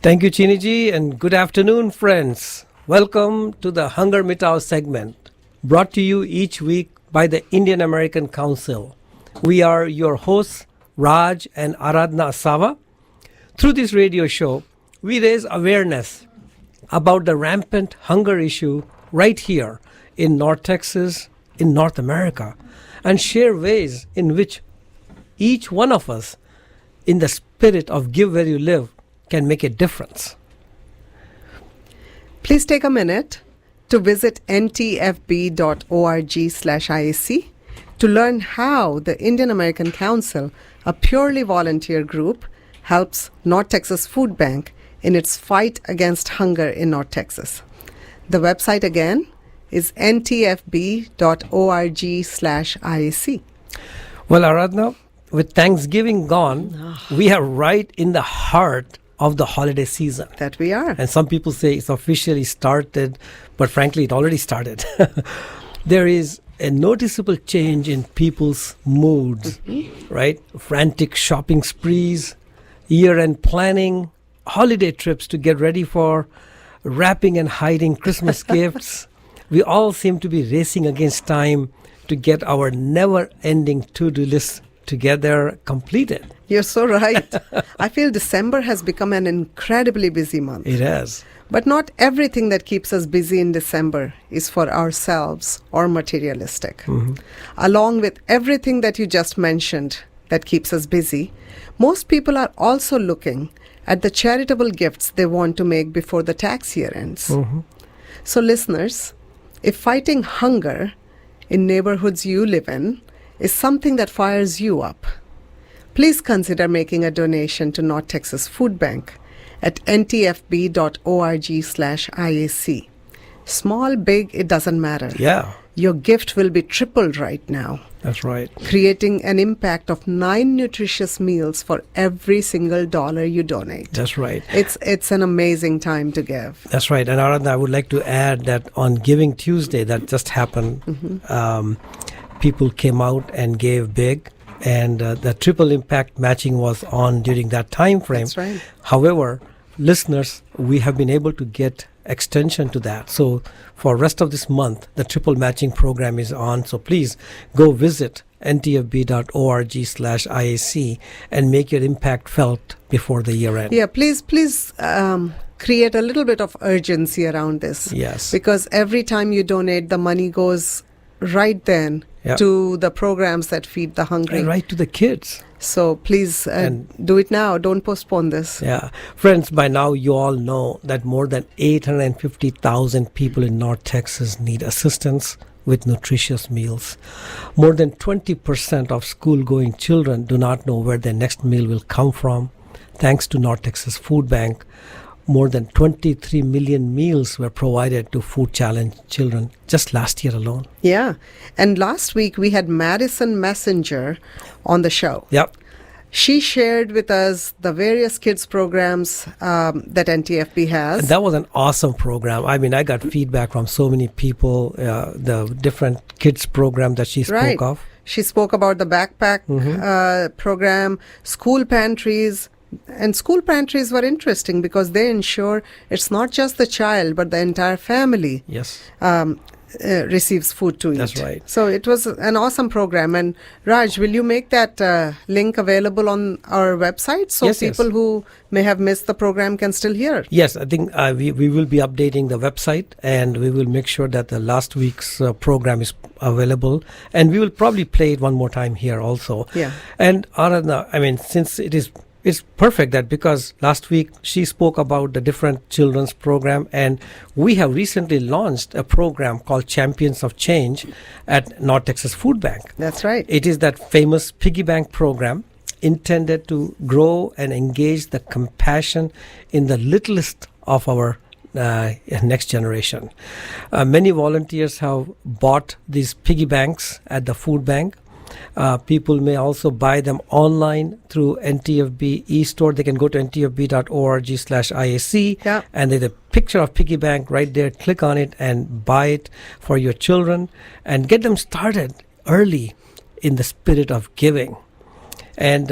Thank you, Chiniji, and good afternoon, friends. Welcome to the HungerMitao segment, brought to you each week by the Indian American Council. We are your hosts, Raj and Aradhna Asava. Through this radio show, we raise awareness about the rampant hunger issue right here in North Texas, in North America, and share ways in which each one of us, in the spirit of give where you live, can make a difference. Please take a minute to visit ntfb.org/IAC to learn how the Indian American Council, a purely volunteer group, helps North Texas Food Bank in its fight against hunger in North Texas. The website again is ntfb.org/IAC. Well, Aradhna, with Thanksgiving gone, we are right in the heart of the holiday season. That we are. And some people say it's officially started, but frankly, it already started. There is a noticeable change in people's moods, right? Frantic shopping sprees, year-end planning, holiday trips to get ready for, wrapping and hiding Christmas gifts. We all seem to be racing against time to get our never-ending to-do list together completed. You're so right. I feel December has become an incredibly busy month. It has. But not everything that keeps us busy in December is for ourselves or materialistic. Along with everything that you just mentioned that keeps us busy, most people are also looking at the charitable gifts they want to make before the tax year ends. So listeners, if fighting hunger in neighborhoods you live in is something that fires you up, please consider making a donation to North Texas Food Bank at ntfb.org/IAC. Small, big, it doesn't matter. Yeah. Your gift will be tripled right now, That's right. creating an impact of 9 nutritious meals for every single dollar you donate. That's right. It's an amazing time to give. That's right. And Aradhna, I would like to add that on Giving Tuesday that just happened, people came out and gave big, and the triple impact matching was on during that time frame. That's right. However, listeners, we have been able to get extension to that. So for rest of this month, the triple matching program is on. So please go visit ntfb.org/IAC and make your impact felt before the year end. Yeah, please create a little bit of urgency around this. Yes. Because every time you donate, the money goes right then to the programs that feed the hungry. And right to the kids. So please do it now. Don't postpone this. Yeah. Friends, by now you all know that more than 850,000 people in North Texas need assistance with nutritious meals. More than 20% of school-going children do not know where their next meal will come from. Thanks to North Texas Food Bank, more than 23 million meals were provided to food challenge children just last year alone. Yeah. And last week we had Madison Messenger on the show. Yep. She shared with us the various kids programs that NTFB has. And that was an awesome program. I mean, I got feedback from so many people, the different kids program that she spoke of. She spoke about the backpack program, school pantries. And school pantries were interesting because they ensure it's not just the child, but the entire family receives food to eat. That's right. So it was an awesome program. And Raj, will you make that link available on our website so people who may have missed the program can still hear it? Yes, I think we will be updating the website, and we will make sure that the last week's program is available. And we will probably play it one more time here also. Yeah. And Aradhna, I mean, since it's perfect that because last week she spoke about the different children's program, and we have recently launched a program called Champions of Change at North Texas Food Bank. That's right. It is that famous piggy bank program intended to grow and engage the compassion in the littlest of our next generation. Many volunteers have bought these piggy banks at the food bank. People may also buy them online through NTFB e-store. They can go to ntfb.org/IAC and there's a picture of piggy bank right there. Click on it and buy it for your children and get them started early in the spirit of giving. And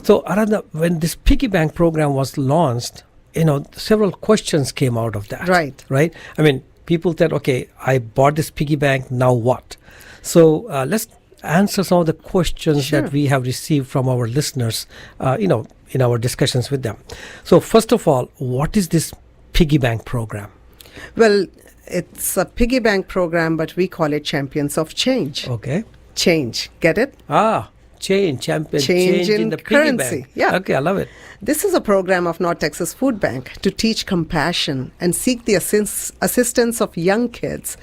so Aradhna, when this piggy bank program was launched, several questions came out of that. Right. Right. I mean, people said, okay, I bought this piggy bank. Now what? So let's answer some of the questions Sure. that we have received from our listeners, in our discussions with them. So first of all, what is this piggy bank program? Well, it's a piggy bank program, but we call it Champions of Change. Okay. Change. Get it? Change in the piggy currency. bank. Yeah. Okay, I love it. This is a program of North Texas Food Bank to teach compassion and seek the assistance of young kids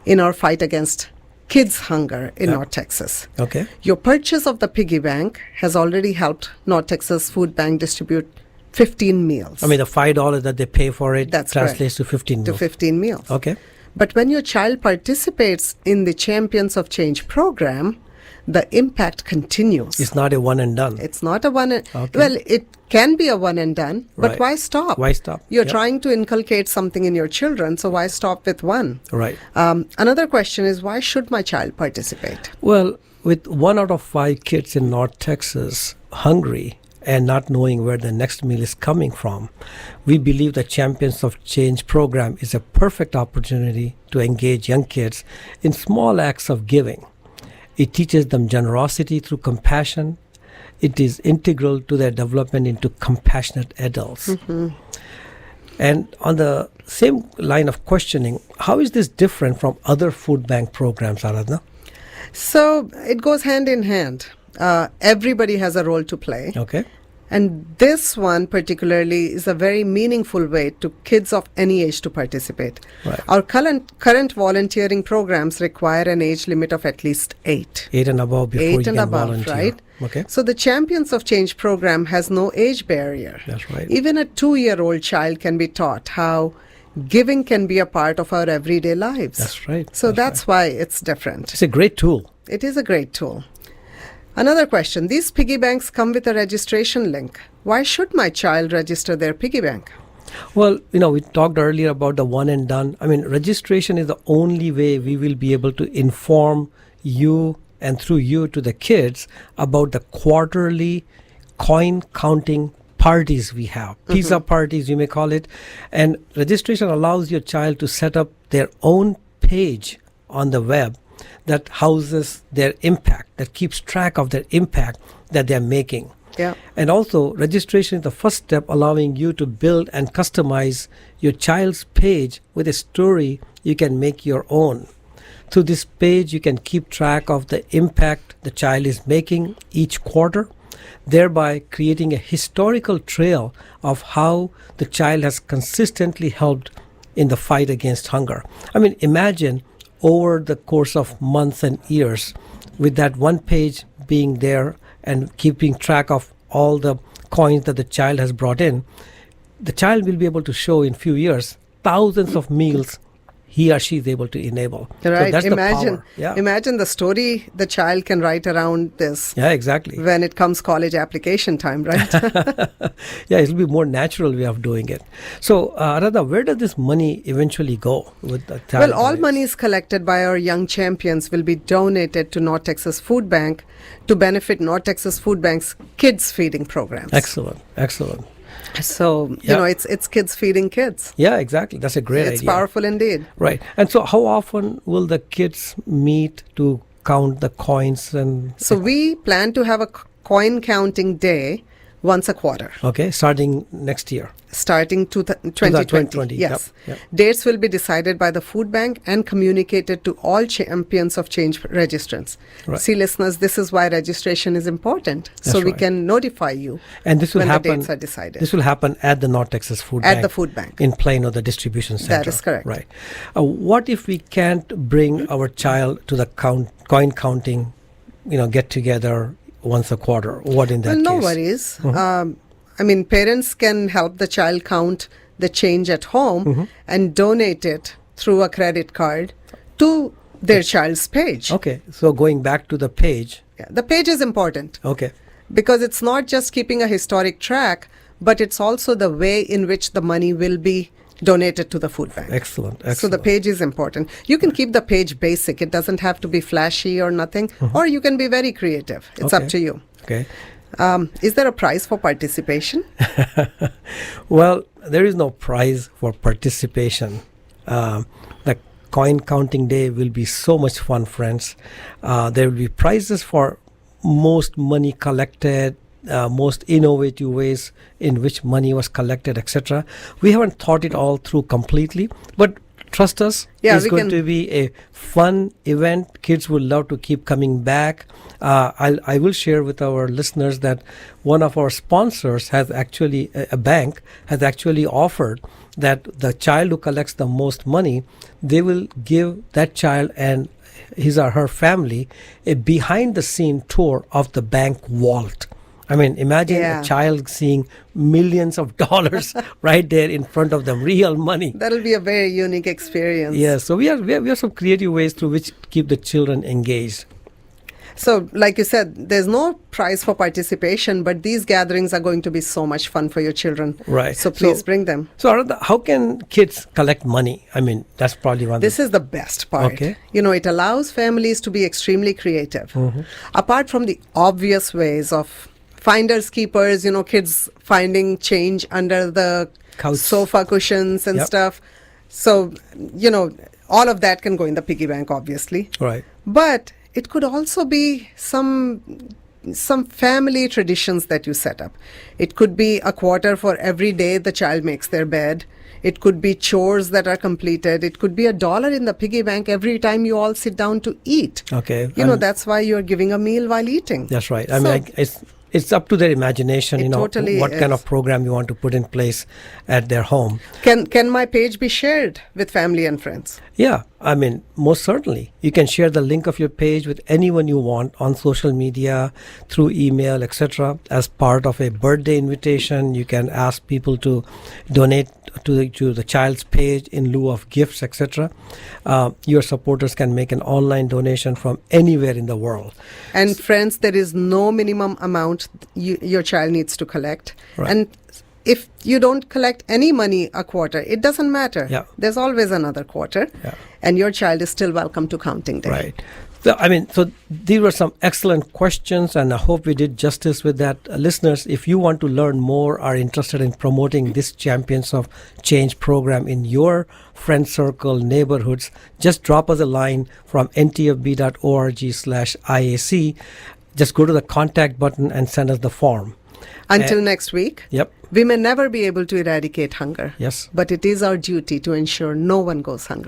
in our fight against kids' hunger in North Texas. Okay. Your purchase of the piggy bank has already helped North Texas Food Bank distribute 15 meals. I mean, the $5 that they pay for it That's translates to 15 to meals. 15 meals. Okay. But when your child participates in the Champions of Change program, the impact continues. It's not a one and done. It's not a one and Okay. well, it can be a one and done, but Right. why stop? Why stop? You're Yep. trying to inculcate something in your children, so why stop with one? Right. Another question is, why should my child participate? Well, with 1 out of 5 kids in North Texas hungry and not knowing where the next meal is coming from, we believe the Champions of Change program is a perfect opportunity to engage young kids in small acts of giving. It teaches them generosity through compassion. It is integral to their development into compassionate adults. Mm-hmm. And on the same line of questioning, how is this different from other food bank programs, Aradhana? So it goes hand in hand. Everybody has a role to play. Okay. And this one particularly is a very meaningful way to kids of any age to participate. Right. Our current volunteering programs require an age limit of at least 8. 8 and above before you 8 and can above, volunteer. right? Okay. So the Champions of Change program has no age barrier. That's right. Even a 2-year-old child can be taught how giving can be a part of our everyday lives. That's right. So That's that's why it's different. It's a great tool. It is a great tool. Another question. These piggy banks come with a registration link. Why should my child register their piggy bank? Well, we talked earlier about the one and done. I mean, registration is the only way we will be able to inform you and through you to the kids about the quarterly coin counting parties we have. Pizza parties, you may call it. And registration allows your child to set up their own page on the web that houses their impact, that keeps track of their impact that they're making. Yeah. And also, registration is the first step allowing you to build and customize your child's page with a story you can make your own. Through this page, you can keep track of the impact the child is making each quarter, thereby creating a historical trail of how the child has consistently helped in the fight against hunger. I mean, imagine over the course of months and years, with that one page being there and keeping track of all the coins that the child has brought in, the child will be able to show in few years thousands of meals he or she is able to enable. Right. So that's imagine, the power. Yeah. imagine the story the child can write around this Yeah, exactly. when it comes college application time, right? Yeah, it'll be more natural way of doing it. So, Radha, where does this money eventually go with the child? Well, all monies collected by our young champions will be donated to North Texas Food Bank to benefit North Texas Food Bank's kids feeding programs. Excellent. So, Yeah. it's kids feeding kids. Yeah, exactly. That's a great It's idea. powerful indeed. Right. And so how often will the kids meet to count the coins and So we plan to have a coin counting day once a quarter, okay, starting next year. starting 2020. 2020, Yes. yep. Dates will be decided by the food bank and communicated to all Champions of Change registrants. Right. See, listeners, this is why registration is important. So That's we right. can notify you And this will when the happen dates are decided. This will happen at the North Texas Food At Bank. the food bank. In Plano, the distribution center. is correct. Right. What if we can't bring our child to the coin counting, get together once a quarter? What in that Well, no case? worries. Parents can help the child count the change at home and donate it through a credit card to their child's page. Okay. So going back to the page. Yeah, the page is important Okay. because it's not just keeping a historic track, but it's also the way in which the money will be donated to the food bank. Excellent. So the page is important. You can keep the page basic. It doesn't have to be flashy or nothing, or you can be very creative. It's up Okay. to you. Okay. Is there a prize for participation? Well, there is no prize for participation. The coin counting day will be so much fun, friends. There will be prizes for most money collected, most innovative ways in which money was collected, etc. We haven't thought it all through completely, but trust us, it's going to be a fun event. Kids will love to keep coming back. I will share with our listeners that one of our sponsors has actually, a bank has actually offered that the child who collects the most money, they will give that child and his or her family a behind the scene tour of the bank vault. I mean, imagine a child seeing millions of dollars right there in front of them, real money. That'll be a very unique experience. Yeah, so we have some creative ways through which keep the children engaged. So, like you said, there's no prize for participation, but these gatherings are going to be so much fun for your children. Right. So please bring them. So, Aradha, how can kids collect money? I mean, that's probably one. This is the best part. Okay. You know, it allows families to be extremely creative. Apart from the obvious ways of finders keepers, you know, kids finding change under the couch, sofa cushions and stuff. So, you know, all of that can go in the piggy bank, obviously. Right. But it could also be some family traditions that you set up. It could be a quarter for every day the child makes their bed. It could be chores that are completed. It could be $1 in the piggy bank every time you all sit down to eat. Okay. You know, that's why you're giving a meal while eating. That's right. I mean, it's up to their imagination, you know, totally what kind of program you want to put in place at their home. Can my page be shared with family and friends? Yeah, I mean, most certainly. You can share the link of your page with anyone you want on social media, through email, etc. As part of a birthday invitation, you can ask people to donate to the child's page in lieu of gifts, etc. Your supporters can make an online donation from anywhere in the world. And friends, there is no minimum amount your child needs to collect. Right. And if you don't collect any money a quarter, it doesn't matter. Yeah. There's always another quarter. Yeah. And your child is still welcome to counting day. Right. So these were some excellent questions, and I hope we did justice with that. Listeners, if you want to learn more, are interested in promoting this Champions of Change program in your friend circle, neighborhoods, just drop us a line from ntfb.org/IAC. Just go to the contact button and send us the form. Until next week, Yep. we may never be able to eradicate hunger. Yes. But it is our duty to ensure no one goes hungry.